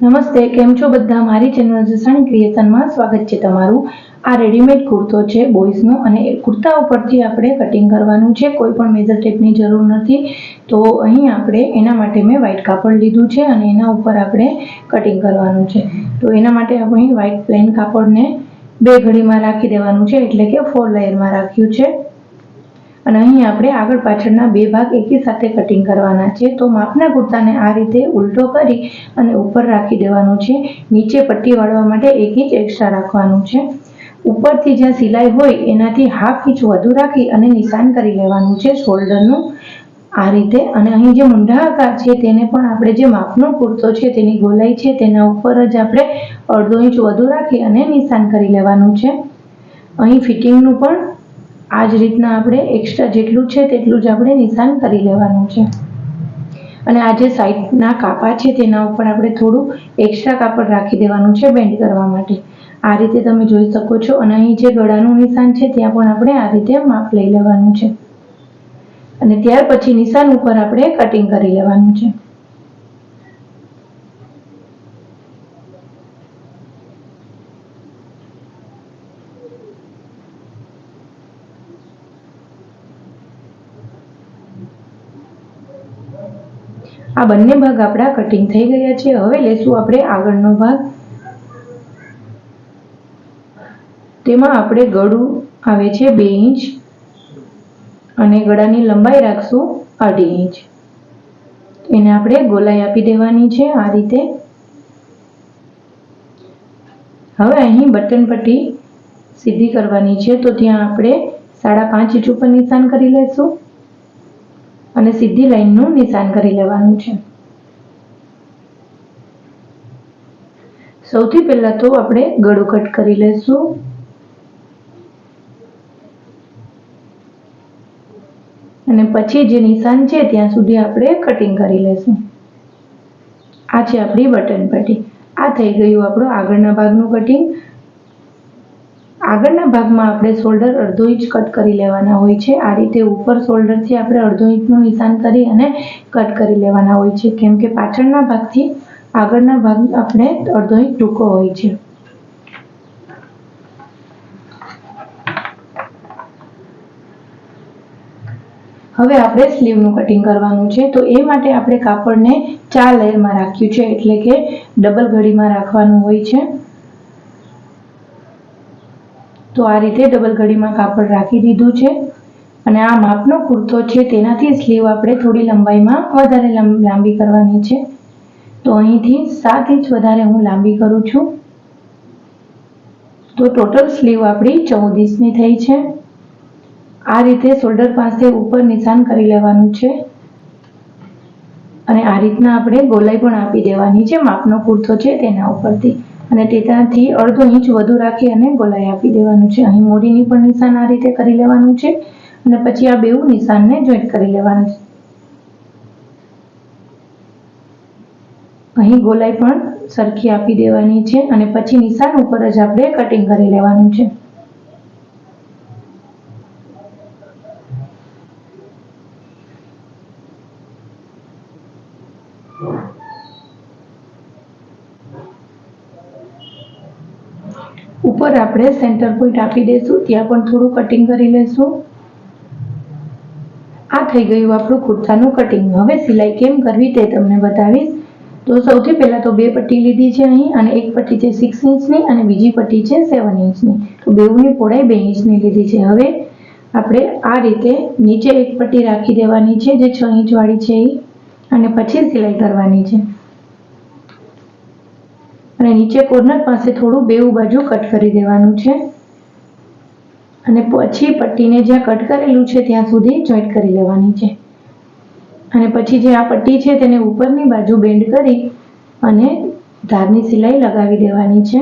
નમસ્તે, કેમ છો બધા? મારી ચેનલ જસાણી ક્રિએશનમાં સ્વાગત છે તમારું। આ રેડીમેડ કુર્તો છે બોયઝનો અને કુર્તા ઉપરથી આપણે કટિંગ કરવાનું છે, કોઈ પણ મેજર ટેપની જરૂર નથી। તો અહીં આપણે એના માટે મેં વ્હાઈટ કાપડ લીધું છે અને એના ઉપર આપણે કટિંગ કરવાનું છે। તો એના માટે આપણે વ્હાઈટ પ્લેન કાપડને બે ઘડીમાં રાખી દેવાનું છે, એટલે કે 4 લેયરમાં રાખ્યું છે। અને અહીં આપણે આગળ પાછળના બે ભાગ એકી સાથે કટિંગ કરવાના છે। તો માપના કુર્તાને આ રીતે ઉલટો કરી અને ઉપર રાખી દેવાનું છે। નીચે પટ્ટી વાળવા માટે 1 ઇંચ એક્સ્ટ્રા રાખવાનું છે। ઉપરથી જ્યાં સિલાઈ હોય એનાથી 1/2 ઇંચ વધુ રાખી અને નિશાન કરી લેવાનું છે શોલ્ડરનું આ રીતે। અને અહીં જે મૂંઢા આકાર છે તેને પણ આપણે જે માપનો કુર્તો છે તેની ગોલાઈ છે તેના ઉપર જ આપણે 1/2 ઇંચ વધુ રાખી અને નિશાન કરી લેવાનું છે। અહીં ફિટિંગનું પણ આ જ રીતના આપણે એક્સ્ટ્રા જેટલું છે તેટલું જ આપણે નિશાન કરી લેવાનું છે। અને આ જે સાઈડના કાપા છે તેના ઉપર આપણે થોડું એક્સ્ટ્રા કાપડ રાખી દેવાનું છે બેન્ડ કરવા માટે। આ રીતે તમે જોઈ શકો છો। અને અહીં જે ગળાનું નિશાન છે ત્યાં પણ આપણે આ રીતે માપ લઈ લેવાનું છે અને ત્યાર પછી નિશાન ઉપર આપણે કટિંગ કરી લેવાનું છે। આ બંને ભાગ આપણા કટિંગ થઈ ગયા છે। હવે લેશું આપણે આગળનો ભાગ। તેમાં આપણે ગળું આવે છે 2 ઇંચ અને ગળાની લંબાઈ રાખશું 2.5 ઇંચ। એને આપણે ગોલાઈ આપી દેવાની છે આ રીતે। હવે અહીં બટન પટ્ટી સીધી કરવાની છે, તો ત્યાં આપણે 5.5 ઇંચ ઉપર નિશાન કરી લેશું અને સીધી લાઈનનું નિશાન કરી લેવાનું છે। સૌથી પહેલા તો આપણે ગળું કટ કરી લેશું અને પછી જે નિશાન છે ત્યાં સુધી આપણે કટિંગ કરી લેશું। આ છે આપણી બટન પટ્ટી। આ થઈ ગયું આપણું આગળના ભાગનું કટિંગ। આગળના ભાગમાં આપણે શોલ્ડર 1/2 ઇંચ કટ કરી લેવાના હોય છે। આ રીતે ઉપર શોલ્ડરથી આપણે 1/2 ઇંચનું નિશાન કરી અને કટ કરી લેવાના હોય છે, કેમ કે પાછળના ભાગથી આગળના ભાગ આપણે 1/2 ઇંચ ટૂંકો હોય છે। હવે આપણે સ્લીવનું કટિંગ કરવાનું છે, તો એ માટે આપણે કાપડને 4 લેયરમાં રાખ્યું છે, એટલે કે ડબલ ઘડીમાં રાખવાનું હોય છે। તો આ રીતે ડબલ ઘડીમાં કાપડ રાખી દીધું છે અને આ માપનો કુર્તો છે તેનાથી સ્લીવ આપણે થોડી લંબાઈમાં વધારે લાંબી કરવાની છે। તો અહીંથી 7 ઇંચ વધારે હું લાંબી કરું છું। તો ટોટલ સ્લીવ આપણી 14 ઇંચની થઈ છે। આ રીતે શોલ્ડર પાસે ઉપર નિશાન કરી લેવાનું છે અને આ રીતના આપણે ગોલાઈ પણ આપી દેવાની છે માપનો કુર્તો છે તેના ઉપરથી, અને તેનાથી 1/2 ઇંચ વધુ રાખી અને ગોલાઈ આપી દેવાનું છે। અહીં મોરીની પણ નિશાન આ રીતે કરી લેવાનું છે અને પછી આ બેઉ નિશાનને જોઈન્ટ કરી લેવાનું છે। અહીં ગોલાઈ પણ સરખી આપી દેવાની છે અને પછી નિશાન ઉપર જ આપણે કટિંગ કરી લેવાનું છે। ઉપર આપણે સેન્ટર પોઈન્ટ આપી દઈશું, ત્યાં પણ થોડું કટિંગ કરી લેશું। આ થઈ ગયું આપણું કુર્તાનું કટિંગ। હવે સિલાઈ કેમ કરવી તે તમને બતાવીશ। તો સૌથી પહેલા તો બે પટ્ટી લીધી છે અહીં, અને એક પટ્ટી છે 6 ઇંચની અને બીજી પટ્ટી છે 7 ઇંચની। તો બેઉની પહોળાઈ 2 ઇંચની લીધી છે। હવે આપણે આ રીતે નીચે એક પટ્ટી રાખી દેવાની છે જે 6 ઇંચ વાળી છે એ, અને પછી સિલાઈ કરવાની છે અને નીચે કોર્નર પાસે થોડું બેઉ બાજુ કટ કરી દેવાનું છે અને પછી પટ્ટીને જ્યાં કટ કરેલું છે ત્યાં સુધી જોઈન્ટ કરી લેવાની છે અને પછી જે આ પટ્ટી છે તેને ઉપરની બાજુ બેન્ડ કરી અને ધારની સિલાઈ લગાવી દેવાની છે।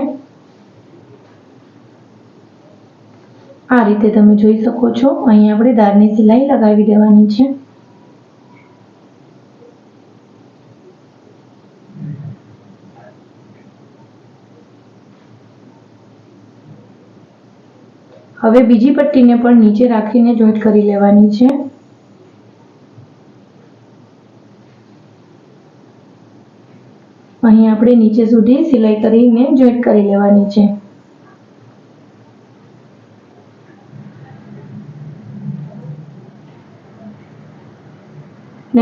આ રીતે તમે જોઈ શકો છો। અહીં આપણે ધારની સિલાઈ લગાવી દેવાની છે। હવે બીજી પટ્ટીને પણ નીચે રાખીને જોઈન્ટ કરી લેવાની છે। અહીં આપણે નીચે સુધી સિલાઈ કરીને જોઈન્ટ કરી લેવાની છે.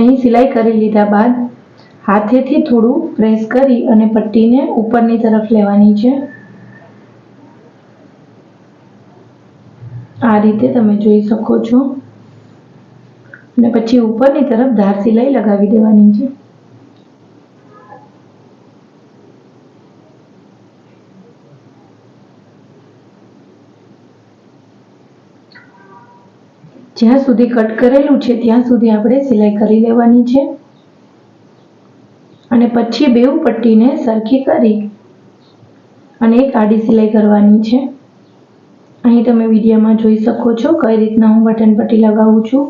અહીં સિલાઈ કરી લીધા બાદ હાથેથી થોડું પ્રેસ કરી અને પટ્ટીને ઉપરની તરફ લેવાની છે. આ રીતે તમે જોઈ શકો છો. અને પછી ઉપરની તરફ ધાર સિલાઈ લગાવી દેવાની છે. જ્યાં સુધી કટ કરેલું છે ત્યાં સુધી આપણે સિલાઈ કરી લેવાની છે. અને પછી બેઉ પટ્ટીને સરખી કરી અને એક આડી સિલાઈ કરવાની છે. અહીં તમે વિડીયોમાં જોઈ શકો છો કઈ રીતના હું બટન પટ્ટી લગાવું છું.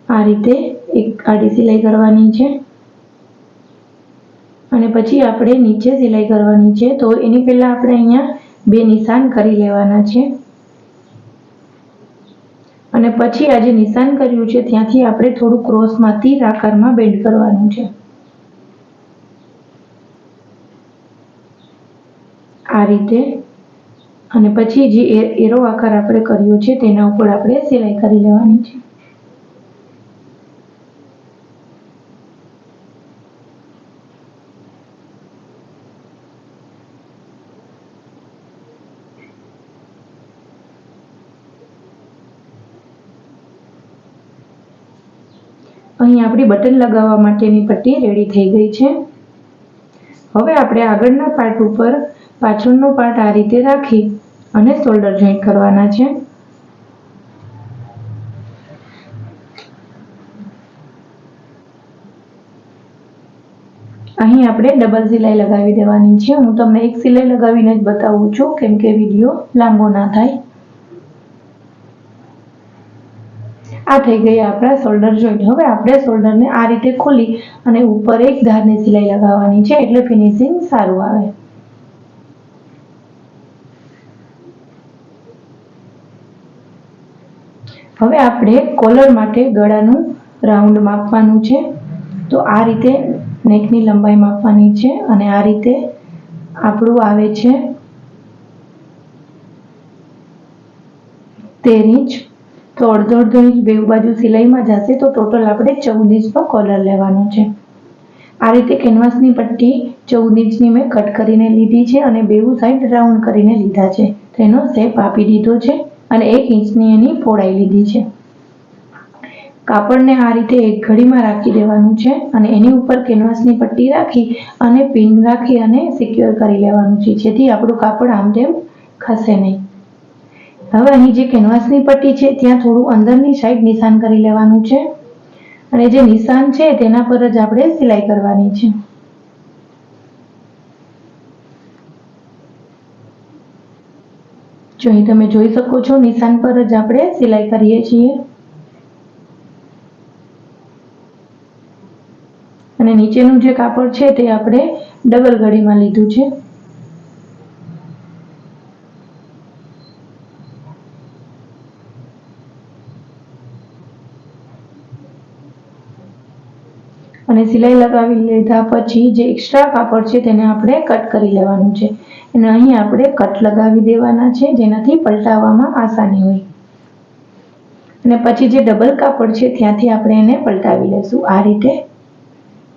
આ રીતે એક આડી સિલાઈ કરવાની છે અને પછી આપણે નીચે સિલાઈ કરવાની છે. તો એની પહેલા આપણે અહીંયા બે નિશાન કરી લેવાના છે અને પછી આ જે નિશાન કર્યું છે ત્યાંથી આપણે થોડું ક્રોસમાં તીર આકારમાં બેન્ડ કરવાનું છે. આ રીતે. અને પછી જે એરો આકાર આપણે કર્યો છે તેના ઉપર આપણે સિલાઈ કરી લેવાની છે. અહીં આપણી બટન લગાવવા માટેની પટ્ટી રેડી થઈ ગઈ છે. હવે આપણે આગળના પાર્ટ ઉપર પાછળનો પાર્ટ આ રીતે રાખી અને શોલ્ડર જોઈન્ટ કરવાના છે. અહીં આપણે ડબલ સિલાઈ લગાવી દેવાની છે. હું તમને એક સિલાઈ લગાવીને જ બતાવું છું કેમ કે વિડીયો લાંબો ના થાય. આ થઈ ગઈ આપણા શોલ્ડર જોઈન્ટ. હવે આપણે શોલ્ડરને આ રીતે ખોલી અને ઉપર એક ધારની સિલાઈ લગાવવાની છે એટલે ફિનિશિંગ સારું આવે. હવે આપણે કોલર માટે ગળાનું રાઉન્ડ માપવાનું છે. તો આ રીતે નેકની લંબાઈ માપવાની છે અને આ રીતે આપણું આવે છે 13 ઇંચ. તો અડધો ઇંચ બે બાજુ સિલાઈમાં જશે તો ટોટલ આપણે 14 ઇંચનો કોલર લેવાનો છે. આ રીતે કેનવાસની પટ્ટી 14 ઇંચની મેં કટ કરીને લીધી છે અને બેઉ સાઈડ રાઉન્ડ કરીને લીધા છે. તેનો શેપ આપી દીધો છે અને 1 ઇંચની એની પહોળાઈ લીધી છે. કાપડને આ રીતે એક ઘડીમાં રાખી દેવાનું છે અને એની ઉપર કેનવાસની પટ્ટી રાખી અને પિન રાખી અને સિક્યોર કરી લેવાનું છે જેથી આપણું કાપડ આમ તેમ ખસે નહીં. હવે અહીં જે કેનવાસની પટ્ટી છે ત્યાં થોડું અંદરની સાઈડ નિશાન કરી લેવાનું છે અને જે નિશાન છે તેના પર જ આપણે સિલાઈ કરવાની છે. જો અહીં તમે જોઈ શકો છો નિશાન પર જ આપણે સિલાઈ કરીએ છીએ અને નીચેનું જે કાપડ છે તે આપણે ડબલ ગળીમાં લીધું છે. અને સિલાઈ લગાવી લીધા પછી જે એક્સ્ટ્રા કાપડ છે તેને આપણે કટ કરી લેવાનું છે અને અહીં આપણે કટ લગાવી દેવાના છે જેનાથી પલટાવવામાં આસાની હોય. અને પછી જે ડબલ કાપડ છે ત્યાંથી આપણે એને પલટાવી લેશું આ રીતે.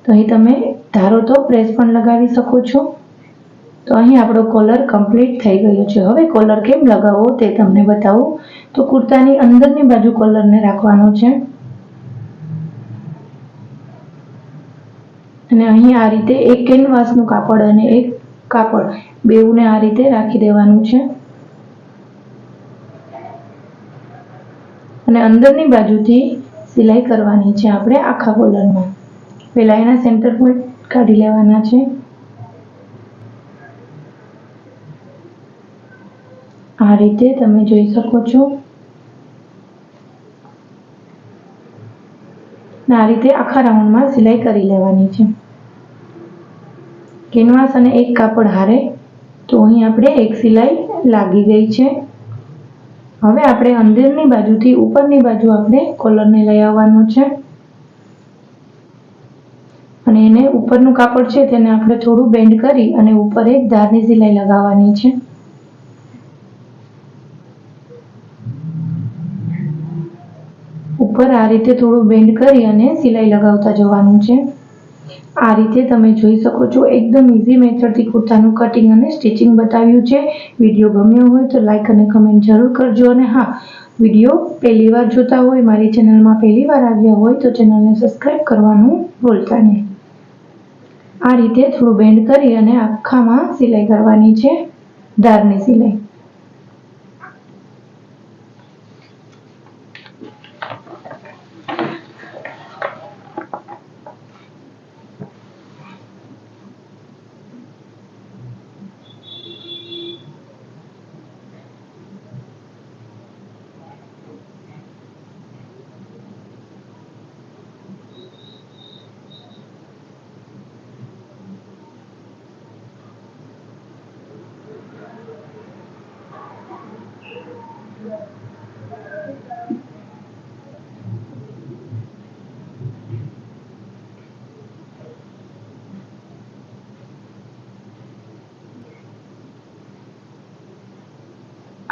તો અહીં તમે ધારો તો પ્રેસ પણ લગાવી શકો છો. તો અહીં આપણો કોલર કમ્પ્લીટ થઈ ગયો છે. હવે કોલર કેમ લગાવવો તે તમને બતાવું. તો કુર્તાની અંદરની બાજુ કોલરને રાખવાનો છે અને અહીં આ રીતે એક કેનવાસનું કાપડ અને એક કાપડ બેઉને આ રીતે રાખી દેવાનું છે અને અંદરની બાજુથી સિલાઈ કરવાની છે આપણે આખા કોલરમાં. પહેલા એના સેન્ટર પોઈન્ટ કાઢી લેવાના છે. આ રીતે તમે જોઈ શકો છો. આ રીતે આખા રાઉન્ડમાં સિલાઈ કરી લેવાની છે. કેનવાસ અને એક કાપડ હારે તો અહીં આપણે એક સિલાઈ લાગી ગઈ છે. હવે આપણે અંદરની બાજુથી ઉપરની બાજુ આપણે કોલરને લઈ આવવાનું છે અને એને ઉપરનું કાપડ છે તેને આપણે થોડું બેન્ડ કરી અને ઉપર એક ધારની સિલાઈ લગાવવાની છે. ઉપર આ રીતે થોડું બેન્ડ કરી અને સિલાઈ લગાવતા જવાનું છે. આ રીતે તમે જોઈ શકો છો, એકદમ ઇઝી મેથડથી કુર્તાનું કટિંગ અને સ્ટિચિંગ બતાવ્યું છે. વિડીયો ગમ્યો હોય તો લાઈક અને કમેન્ટ જરૂર કરજો. અને હા, વિડીયો પહેલી વાર જોતા હોય, મારી ચેનલમાં પહેલી વાર આવ્યા હોય તો ચેનલને સબસ્ક્રાઈબ કરવાનું ભૂલતા નહીં. આ રીતે થોડું બેન્ડ કરી અને આખામાં સિલાઈ કરવાની છે, ધારની સિલાઈ.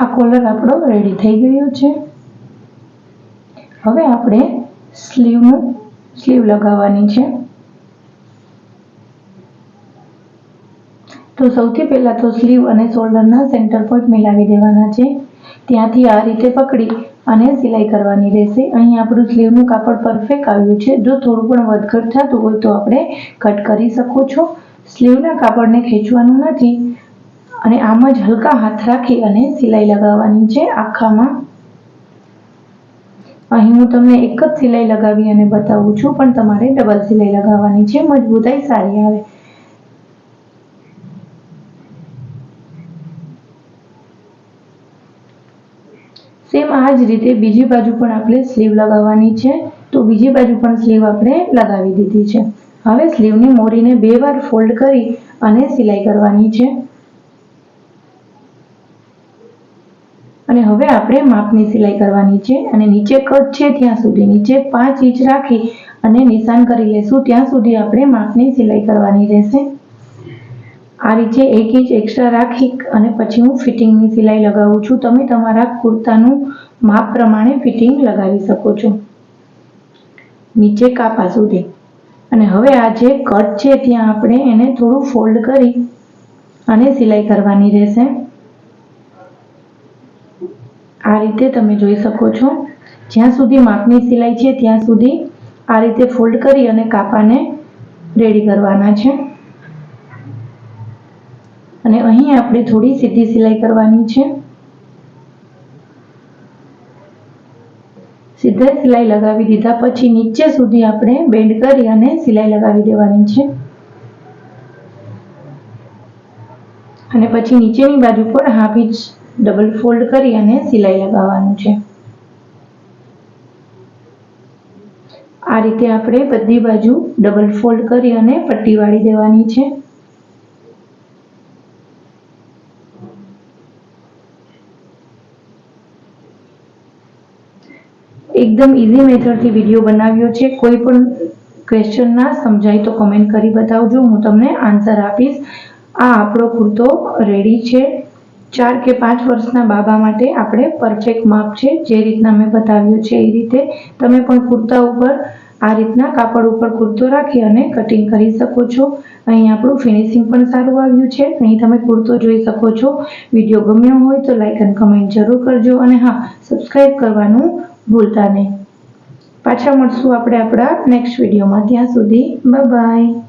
આ કોલર આપણો રેડી થઈ ગયો છે. હવે આપણે સ્લીવ લગાવવાની છે. તો સૌથી પહેલા તો સ્લીવ અને શોલ્ડરના સેન્ટર પોઈન્ટ મિલાવી દેવાના છે. ત્યાંથી આ રીતે પકડી અને સિલાઈ કરવાની રહેશે. અહીં આપણું સ્લીવનું કાપડ પરફેક્ટ આવ્યું છે. જો થોડું પણ વધઘટ થતું હોય તો આપણે કટ કરી શકો છો. સ્લીવના કાપડને ખેંચવાનું નથી અને આમ જ હલકા હાથ રાખી અને સિલાઈ લગાવવાની છે આખામાં. અહીં હું તમને એક જ સિલાઈ લગાવી અને બતાવું છું, પણ તમારે ડબલ સિલાઈ લગાવવાની છે, મજબૂતાઈ સારી આવે. સેમ આ જ રીતે બીજી બાજુ પણ આપણે સ્લીવ લગાવવાની છે. તો બીજી બાજુ પણ સ્લીવ આપણે લગાવી દીધી છે. હવે સ્લીવની મોરીને 2 વાર ફોલ્ડ કરી અને સિલાઈ કરવાની છે. અને હવે આપણે માપની સિલાઈ કરવાની છે. અને નીચે કટ છે ત્યાં સુધી, નીચે 5 ઇંચ રાખી અને નિશાન કરી લેશું ત્યાં સુધી આપણે માપની સિલાઈ કરવાની રહેશે. આ રીતે 1 ઇંચ એક્સ્ટ્રા રાખી અને પછી હું ફિટિંગની સિલાઈ લગાવું છું. તમે તમારા કુર્તાનું માપ પ્રમાણે ફિટિંગ લગાવી શકો છો, નીચે કાપા સુધી. અને હવે આ જે કટ છે ત્યાં આપણે એને થોડું ફોલ્ડ કરી અને સિલાઈ કરવાની રહેશે. આ રીતે તમે જોઈ શકો છો, જ્યાં સુધી માપની સિલાઈ છે ત્યાં સુધી આ રીતે ફોલ્ડ કરી અને કાપાને રેડી કરવાના છે. અને અહીં આપણે થોડી સીધી સિલાઈ કરવાની છે. સીધા સિલાઈ લગાવી દીધા પછી નીચે સુધી આપણે બેન્ડ કરી અને સિલાઈ લગાવી દેવાની છે. અને પછી નીચેની બાજુ પર 1/2 ઇંચ ડબલ ફોલ્ડ કરી અને સિલાઈ લગાવવાનું છે. આ રીતે આપણે બધી બાજુ ડબલ ફોલ્ડ કરી અને પટ્ટી વાળી દેવાની છે. એકદમ ઇઝી મેથડથી વિડીયો બનાવ્યો છે. કોઈ પણ ક્વેશ્ચન ના સમજાય તો કમેન્ટ કરી બતાવજો, હું તમને આન્સર આપીશ. આ આપણો કુર્તો રેડી છે. 4 કે 5 વર્ષના બાબા માટે આપણે પરફેક્ટ માપ છે. જે રીતના મેં બતાવ્યું છે એ રીતે તમે પણ કુર્તા ઉપર આ રીતના કાપડ ઉપર કુર્તો રાખી અને કટિંગ કરી શકો છો. અહીં આપણું ફિનિશિંગ પણ સારું આવ્યું છે. અહીં તમે કુર્તો જોઈ શકો છો. વિડીયો ગમ્યો હોય તો લાઈક અને કમેન્ટ જરૂર કરજો. અને હા, સબસ્ક્રાઈબ કરવાનું ભૂલતા નહીં. પાછા મળશું આપણે આપણા નેક્સ્ટ વિડીયોમાં. ત્યાં સુધી બાય બાય.